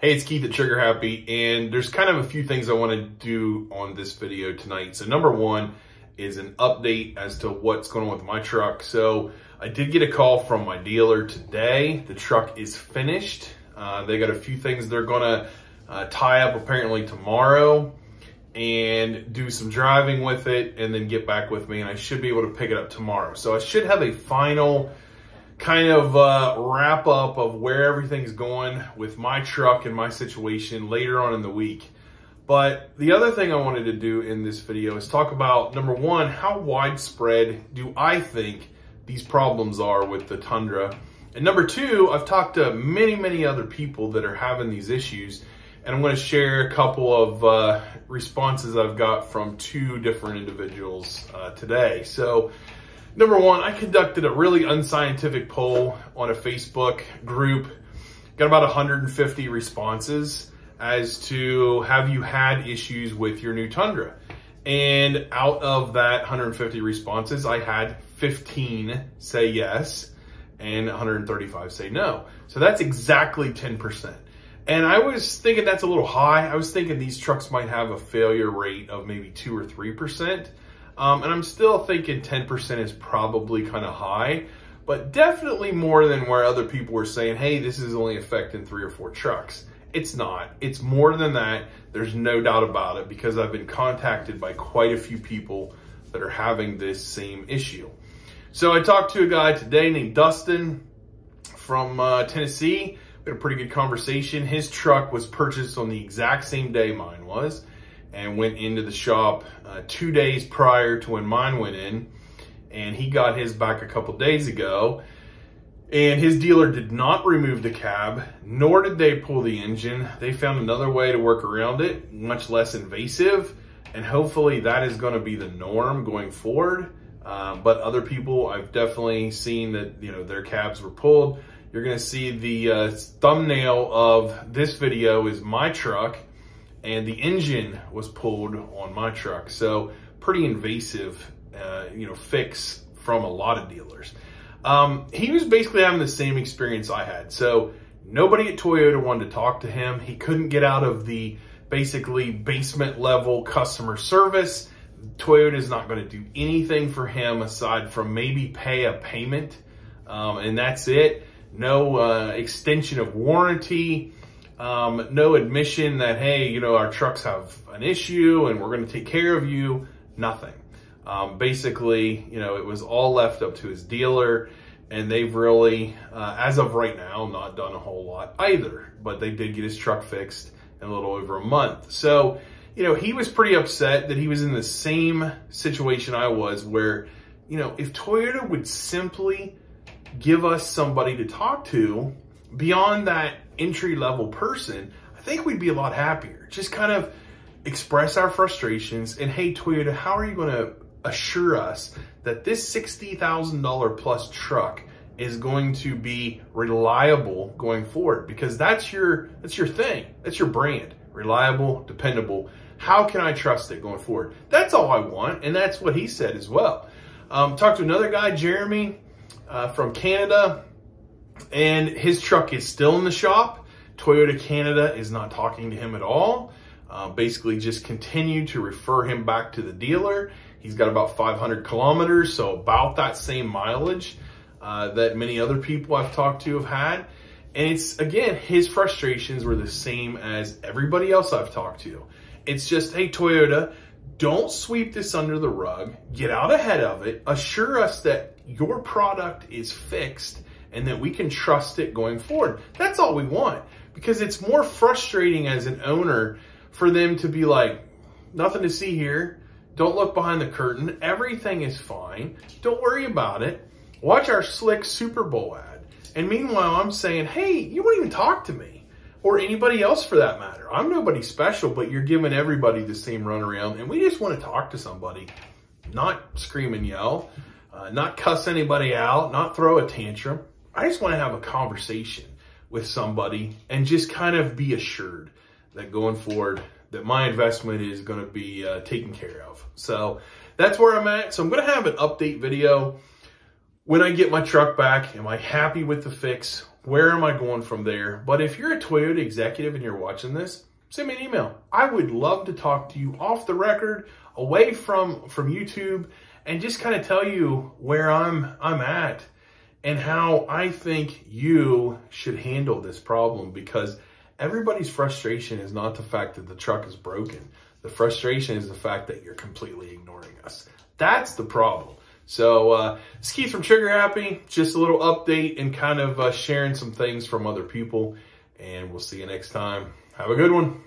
Hey, it's Keith at Trigger Happy, and there's kind of a few things I want to do on this video tonight. So number one is an update as to what's going on with my truck. So I did get a call from my dealer today. The truck is finished. They got a few things they're going to tie up apparently tomorrow and do some driving with it and then get back with me, and I should be able to pick it up tomorrow. So I should have a final kind of wrap up of where everything's going with my truck and my situation later on in the week. But the other thing I wanted to do in this video is talk about, number one, how widespread do I think these problems are with the Tundra? And number two, I've talked to many other people that are having these issues, and I'm going to share a couple of responses I've got from two different individuals today. So number one, I conducted a really unscientific poll on a Facebook group. Got about 150 responses as to, have you had issues with your new Tundra? And out of that 150 responses, I had 15 say yes and 135 say no. So that's exactly 10%. And I was thinking that's a little high. I was thinking these trucks might have a failure rate of maybe 2 or 3%. And I'm still thinking 10% is probably kind of high, but definitely more than where other people were saying, hey, this is only affecting 3 or 4 trucks. It's not. It's more than that. There's no doubt about it, because I've been contacted by quite a few people that are having this same issue. So I talked to a guy today named Dustin from Tennessee. We had a pretty good conversation. His truck was purchased on the exact same day mine was, and went into the shop 2 days prior to when mine went in, and he got his back a couple days ago. And his dealer did not remove the cab, nor did they pull the engine. They found another way to work around it, much less invasive, and hopefully that is going to be the norm going forward. But other people, I've definitely seen that, you know, their cabs were pulled. You're going to see the thumbnail of this video is my truck, and the engine was pulled on my truck. So pretty invasive, fix from a lot of dealers. He was basically having the same experience I had. So nobody at Toyota wanted to talk to him. He couldn't get out of the basically basement level customer service. Toyota is not going to do anything for him aside from maybe pay a payment. And that's it. No extension of warranty. No admission that, hey, our trucks have an issue and we're going to take care of you. Nothing. Basically, it was all left up to his dealer, and they've really, as of right now, not done a whole lot either, but they did get his truck fixed in a little over a month. So, he was pretty upset that he was in the same situation I was, where, if Toyota would simply give us somebody to talk to beyond that entry-level person, I think we'd be a lot happier. Just kind of express our frustrations, and hey, Toyota, how are you going to assure us that this $60,000 plus truck is going to be reliable going forward? Because that's your thing. That's your brand. Reliable, dependable. How can I trust it going forward? That's all I want, and that's what he said as well. Talked to another guy, Jeremy, from Canada, and his truck is still in the shop. Toyota Canada is not talking to him at all. Basically just continue to refer him back to the dealer. He's got about 500 kilometers, so about that same mileage that many other people I've talked to have had. And it's, again, his frustrations were the same as everybody else I've talked to. It's just, hey, Toyota, don't sweep this under the rug. Get out ahead of it. Assure us that your product is fixed and that we can trust it going forward. That's all we want, because it's more frustrating as an owner for them to be like, nothing to see here. Don't look behind the curtain. Everything is fine. Don't worry about it. Watch our slick Super Bowl ad. And meanwhile, I'm saying, hey, you won't even talk to me, or anybody else for that matter. I'm nobody special, but you're giving everybody the same runaround, and we just want to talk to somebody, not scream and yell, not cuss anybody out, not throw a tantrum. I just want to have a conversation with somebody and just kind of be assured that going forward, that my investment is going to be taken care of. So that's where I'm at. So I'm going to have an update video when I get my truck back. Am I happy with the fix Where am I going from there? But if you're a Toyota executive and you're watching this, send me an email. I would love to talk to you off the record, away from YouTube, and just kind of tell you where I'm at and how I think you should handle this problem, because everybody's frustration is not the fact that the truck is broken. The frustration is the fact that you're completely ignoring us. That's the problem. So it's Keith from Trigger Happy. Just a little update and kind of sharing some things from other people. And we'll see you next time. Have a good one.